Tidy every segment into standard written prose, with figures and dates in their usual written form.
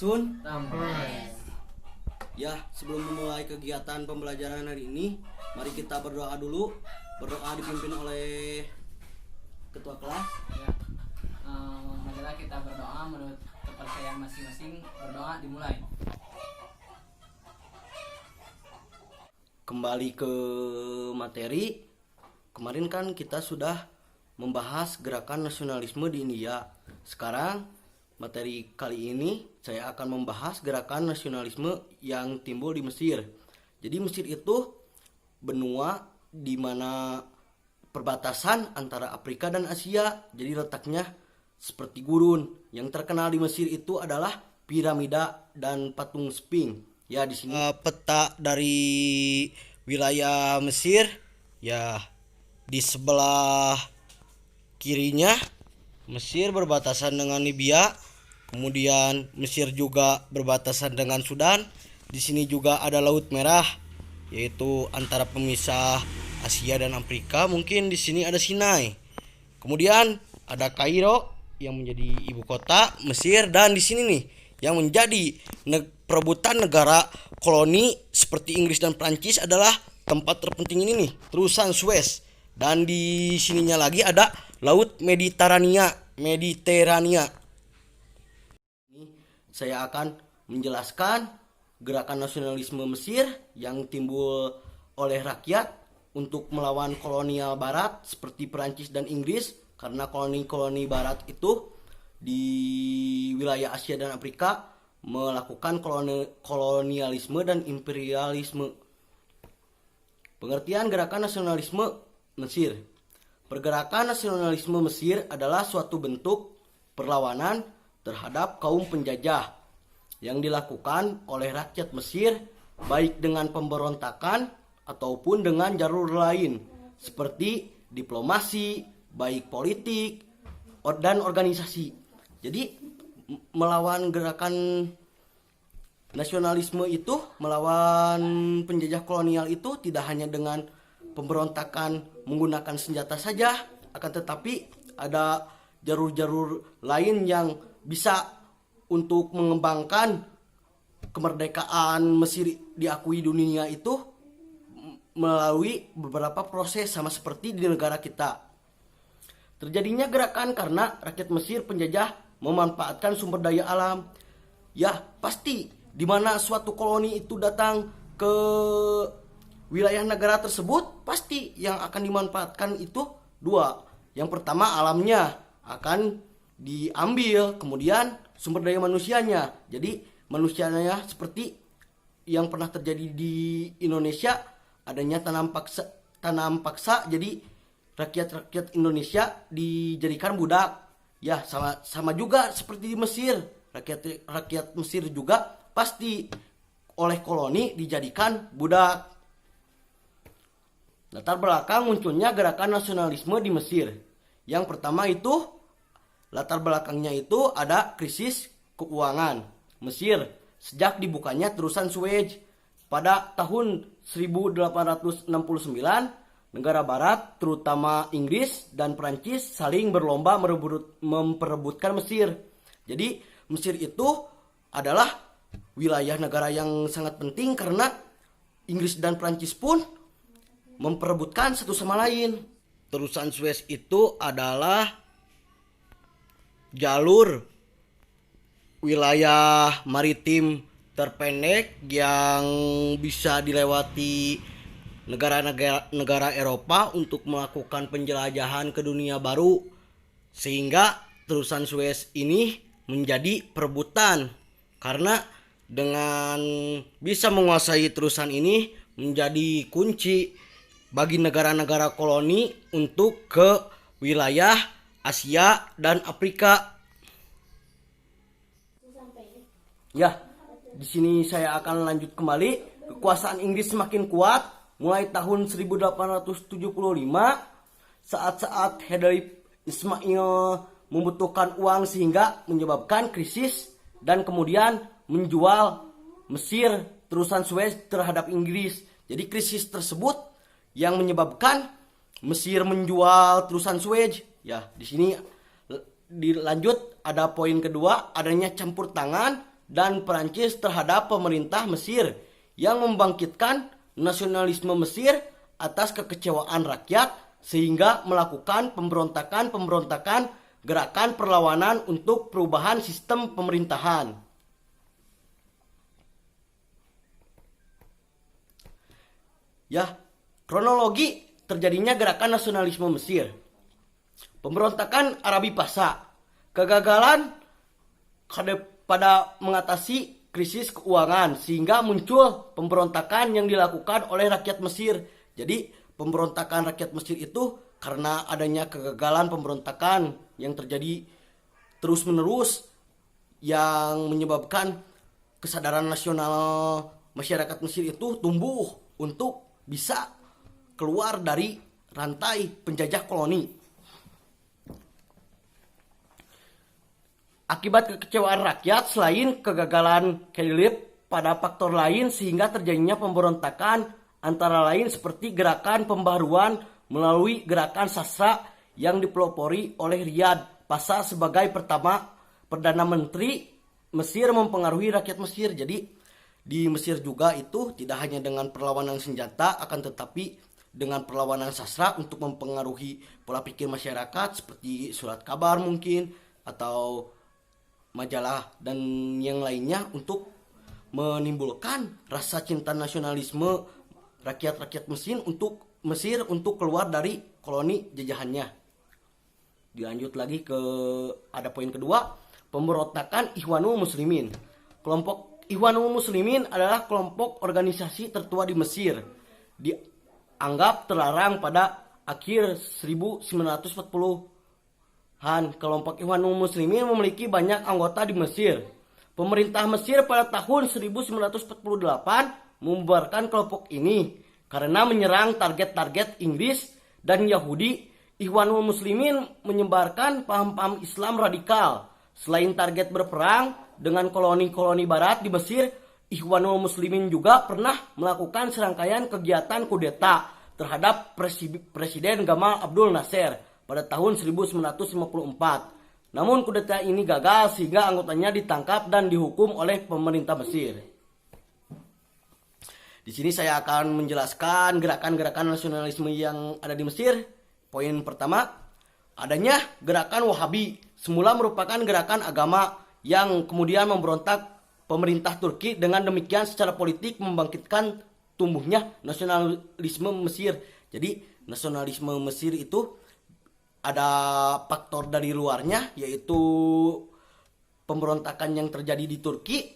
Sun. Rampes. Ya, sebelum memulai kegiatan pembelajaran hari ini, mari kita berdoa dulu. Berdoa dipimpin oleh ketua kelas. Ya. Marilah kita berdoa menurut kepercayaan masing-masing. Berdoa dimulai. Kembali ke materi. Kemarin kan kita sudah membahas gerakan nasionalisme di India. Sekarang materi kali ini saya akan membahas gerakan nasionalisme yang timbul di Mesir. Jadi Mesir itu benua di mana perbatasan antara Afrika dan Asia. Jadi letaknya seperti gurun. Yang terkenal di Mesir itu adalah piramida dan patung Sphinx. Ya, di sini peta dari wilayah Mesir. Ya, di sebelah kirinya Mesir berbatasan dengan Libya. Kemudian Mesir juga berbatasan dengan Sudan. Di sini juga ada Laut Merah, yaitu antara pemisah Asia dan Afrika. Mungkin di sini ada Sinai. Kemudian ada Kairo yang menjadi ibu kota Mesir, dan di sini nih yang menjadi perebutan negara koloni seperti Inggris dan Prancis adalah tempat terpenting ini nih, terusan Suez. Dan di sininya lagi ada Laut Mediterania. Saya akan menjelaskan gerakan nasionalisme Mesir yang timbul oleh rakyat untuk melawan kolonial barat seperti Perancis dan Inggris, karena koloni-koloni barat itu di wilayah Asia dan Afrika melakukan kolonialisme dan imperialisme. Pengertian gerakan nasionalisme Mesir. Pergerakan nasionalisme Mesir adalah suatu bentuk perlawanan terhadap kaum penjajah yang dilakukan oleh rakyat Mesir, baik dengan pemberontakan ataupun dengan jalur lain seperti diplomasi, baik politik dan organisasi. Jadi melawan gerakan nasionalisme itu, melawan penjajah kolonial itu tidak hanya dengan pemberontakan menggunakan senjata saja, akan tetapi ada jalur-jalur lain yang bisa untuk mengembangkan kemerdekaan Mesir diakui dunia itu melalui beberapa proses, sama seperti di negara kita. Terjadinya gerakan karena rakyat Mesir penjajah memanfaatkan sumber daya alam. Ya, pasti di mana suatu koloni itu datang ke wilayah negara tersebut, pasti yang akan dimanfaatkan itu dua. Yang pertama, alamnya akan diambil, kemudian sumber daya manusianya. Jadi manusianya seperti yang pernah terjadi di Indonesia, adanya tanam paksa, jadi rakyat Indonesia dijadikan budak. Ya, sama juga seperti di Mesir. Rakyat Mesir juga pasti oleh koloni dijadikan budak. Latar belakang munculnya gerakan nasionalisme di Mesir. Yang pertama itu, latar belakangnya itu ada krisis keuangan Mesir sejak dibukanya terusan Suez. Pada tahun 1869, negara barat terutama Inggris dan Prancis saling berlomba memperebutkan Mesir. Jadi Mesir itu adalah wilayah negara yang sangat penting karena Inggris dan Prancis pun memperebutkan satu sama lain. Terusan Suez itu adalah jalur wilayah maritim terpendek yang bisa dilewati negara Eropa untuk melakukan penjelajahan ke dunia baru, sehingga terusan Suez ini menjadi perebutan. Karena dengan bisa menguasai terusan ini menjadi kunci bagi negara-negara koloni untuk ke wilayah Asia dan Afrika. Ya, di sini saya akan lanjut kembali. Kekuasaan Inggris semakin kuat mulai tahun 1875 saat Heydrich Ismail membutuhkan uang sehingga menyebabkan krisis dan kemudian menjual Mesir terusan Suez terhadap Inggris. Jadi krisis tersebut yang menyebabkan Mesir menjual terusan Suez. Ya, di sini dilanjut ada poin kedua, adanya campur tangan dan Perancis terhadap pemerintah Mesir yang membangkitkan nasionalisme Mesir atas kekecewaan rakyat sehingga melakukan pemberontakan gerakan perlawanan untuk perubahan sistem pemerintahan. Ya, kronologi terjadinya gerakan nasionalisme Mesir. Pemberontakan Arabi Pasha, kegagalan pada mengatasi krisis keuangan sehingga muncul pemberontakan yang dilakukan oleh rakyat Mesir. Jadi pemberontakan rakyat Mesir itu karena adanya kegagalan pemberontakan yang terjadi terus-menerus yang menyebabkan kesadaran nasional masyarakat Mesir itu tumbuh untuk bisa keluar dari rantai penjajah koloni. Akibat kekecewaan rakyat, selain kegagalan Khalif pada faktor lain sehingga terjadinya pemberontakan antara lain seperti gerakan pembaharuan melalui gerakan sastra yang dipelopori oleh Riyad Pasha sebagai Perdana Menteri Mesir mempengaruhi rakyat Mesir. Jadi di Mesir juga itu tidak hanya dengan perlawanan senjata, akan tetapi dengan perlawanan sastra untuk mempengaruhi pola pikir masyarakat seperti surat kabar mungkin atau majalah dan yang lainnya untuk menimbulkan rasa cinta nasionalisme rakyat-rakyat Mesir untuk keluar dari koloni jajahannya. Dilanjut lagi ada poin kedua, pemberontakan Ikhwanul Muslimin. Kelompok Ikhwanul Muslimin adalah kelompok organisasi tertua di Mesir. Dianggap terlarang pada akhir 1940-an. Kelompok Ikhwanul Muslimin memiliki banyak anggota di Mesir. Pemerintah Mesir pada tahun 1948 membubarkan kelompok ini karena menyerang target-target Inggris dan Yahudi. Ikhwanul Muslimin menyebarkan paham-paham Islam radikal. Selain target berperang dengan koloni-koloni barat di Mesir, Ikhwanul Muslimin juga pernah melakukan serangkaian kegiatan kudeta terhadap Presiden Gamal Abdul Nasser pada tahun 1954. Namun kudeta ini gagal sehingga anggotanya ditangkap dan dihukum oleh pemerintah Mesir. Di sini saya akan menjelaskan gerakan-gerakan nasionalisme yang ada di Mesir. Poin pertama, adanya gerakan Wahabi. Semula merupakan gerakan agama yang kemudian memberontak pemerintah Turki, dengan demikian secara politik membangkitkan tumbuhnya nasionalisme Mesir. Jadi nasionalisme Mesir itu ada faktor dari luarnya, yaitu pemberontakan yang terjadi di Turki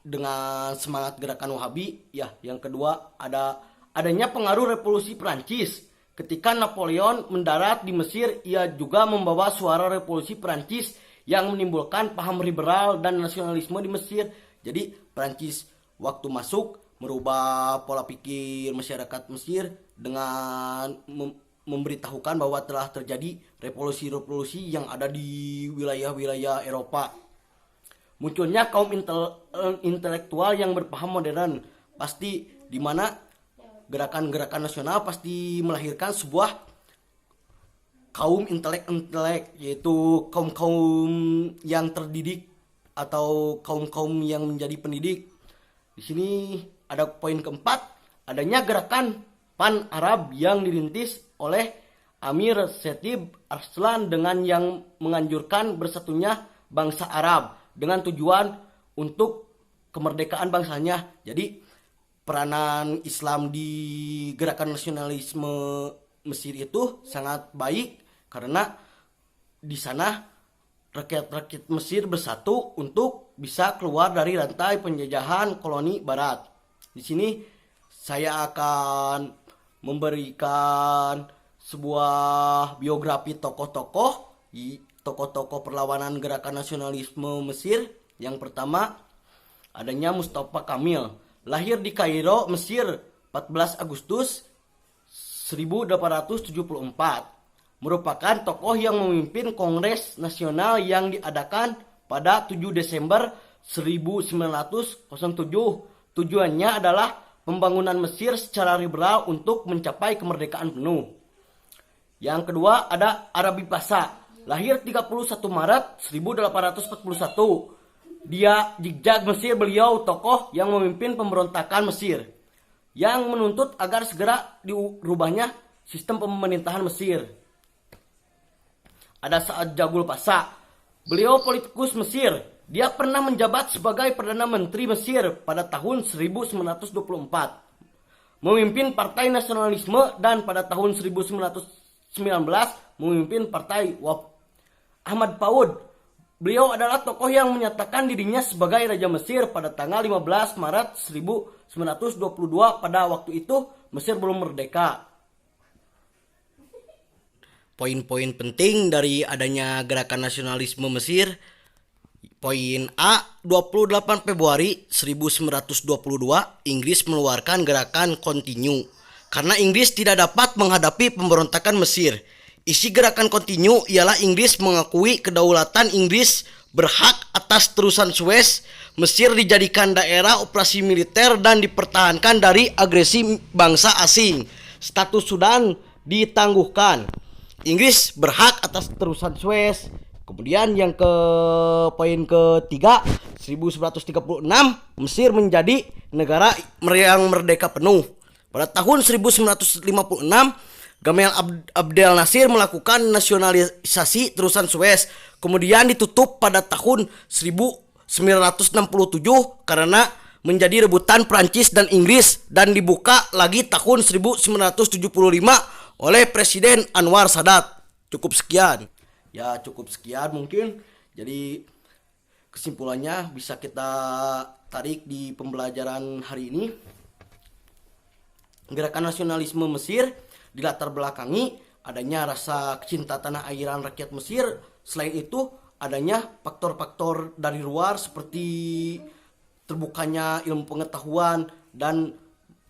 dengan semangat gerakan Wahabi. Ya, yang kedua adanya pengaruh revolusi Prancis. Ketika Napoleon mendarat di Mesir, ia juga membawa suara revolusi Prancis yang menimbulkan paham liberal dan nasionalisme di Mesir. Jadi Prancis waktu masuk merubah pola pikir masyarakat Mesir dengan memberitahukan bahwa telah terjadi revolusi-revolusi yang ada di wilayah-wilayah Eropa. Munculnya kaum intelektual yang berpaham modern, pasti di mana gerakan-gerakan nasional pasti melahirkan sebuah kaum intelek, yaitu kaum-kaum yang terdidik atau kaum-kaum yang menjadi pendidik. Di sini ada poin keempat, adanya gerakan Pan Arab yang dirintis oleh Amir Setib Arslan dengan yang menganjurkan bersatunya bangsa Arab dengan tujuan untuk kemerdekaan bangsanya. Jadi peranan Islam di gerakan nasionalisme Mesir itu sangat baik karena di sana rakyat-rakyat Mesir bersatu untuk bisa keluar dari rantai penjajahan koloni barat. Di sini saya akan memberikan sebuah biografi tokoh-tokoh perlawanan gerakan nasionalisme Mesir. Yang pertama adanya Mustafa Kamil. Lahir di Kairo, Mesir 14 Agustus 1874. Merupakan tokoh yang memimpin Kongres Nasional yang diadakan pada 7 Desember 1907. Tujuannya adalah pembangunan Mesir secara liberal untuk mencapai kemerdekaan penuh. Yang kedua ada Arabi Pasha. Lahir 31 Maret 1841. Dia Zigzag Mesir, beliau tokoh yang memimpin pemberontakan Mesir yang menuntut agar segera dirubahnya sistem pemerintahan Mesir. Ada Saad Jagul Pasha. Beliau politikus Mesir. Dia pernah menjabat sebagai Perdana Menteri Mesir pada tahun 1924. Memimpin Partai Nasionalisme dan pada tahun 1919 memimpin Partai Wafd. Ahmad Faud. Beliau adalah tokoh yang menyatakan dirinya sebagai Raja Mesir pada tanggal 15 Maret 1922. Pada waktu itu Mesir belum merdeka. Poin-poin penting dari adanya gerakan nasionalisme Mesir. Poin A, 28 Februari 1922 Inggris mengeluarkan gerakan Continue karena Inggris tidak dapat menghadapi pemberontakan Mesir. Isi gerakan Continue ialah Inggris mengakui kedaulatan Inggris berhak atas terusan Suez. Mesir dijadikan daerah operasi militer dan dipertahankan dari agresi bangsa asing. Status Sudan ditangguhkan. Inggris berhak atas terusan Suez. Kemudian yang ke poin ketiga, 1936 Mesir menjadi negara yang merdeka penuh. Pada tahun 1956 Gamal Abdel Nasir melakukan nasionalisasi terusan Suez, kemudian ditutup pada tahun 1967 karena menjadi rebutan Prancis dan Inggris dan dibuka lagi tahun 1975 oleh Presiden Anwar Sadat. Cukup sekian. Ya cukup sekian mungkin. Jadi kesimpulannya bisa kita tarik di pembelajaran hari ini. Gerakan nasionalisme Mesir dilatar belakangi adanya rasa cinta tanah airan rakyat Mesir. Selain itu adanya faktor-faktor dari luar seperti terbukanya ilmu pengetahuan dan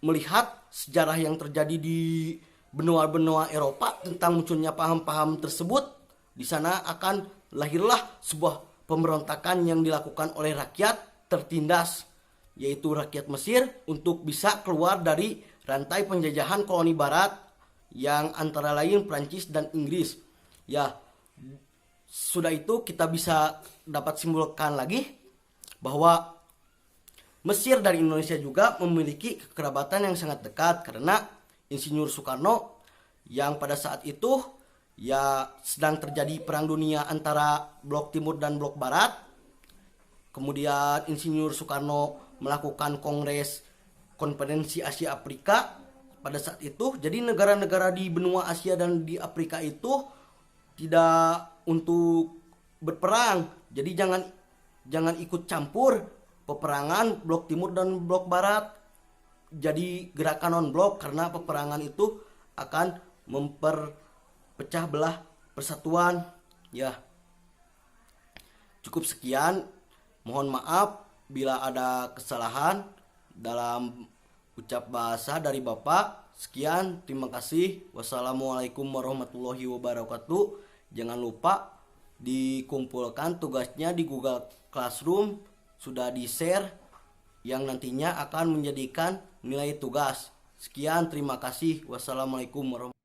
melihat sejarah yang terjadi di benua-benua Eropa tentang munculnya paham-paham tersebut. Di sana akan lahirlah sebuah pemberontakan yang dilakukan oleh rakyat tertindas, yaitu rakyat Mesir, untuk bisa keluar dari rantai penjajahan koloni barat yang antara lain Prancis dan Inggris. Ya, sudah itu kita bisa dapat simpulkan lagi bahwa Mesir dan Indonesia juga memiliki kekerabatan yang sangat dekat karena Insinyur Soekarno yang pada saat itu ya sedang terjadi perang dunia antara blok timur dan blok barat. Kemudian Insinyur Soekarno melakukan kongres konferensi Asia Afrika pada saat itu. Jadi negara-negara di benua Asia dan di Afrika itu tidak untuk berperang. Jadi jangan ikut campur peperangan blok timur dan blok barat. Jadi gerakan non blok karena peperangan itu akan memperpecah belah persatuan. Ya. Cukup sekian. Mohon maaf bila ada kesalahan dalam ucap bahasa dari Bapak. Sekian, terima kasih. Wassalamualaikum warahmatullahi wabarakatuh. Jangan lupa dikumpulkan tugasnya di Google Classroom, sudah di-share yang nantinya akan menjadikan nilai tugas. Sekian, terima kasih. Wassalamualaikum warahmatullahi wabarakatuh.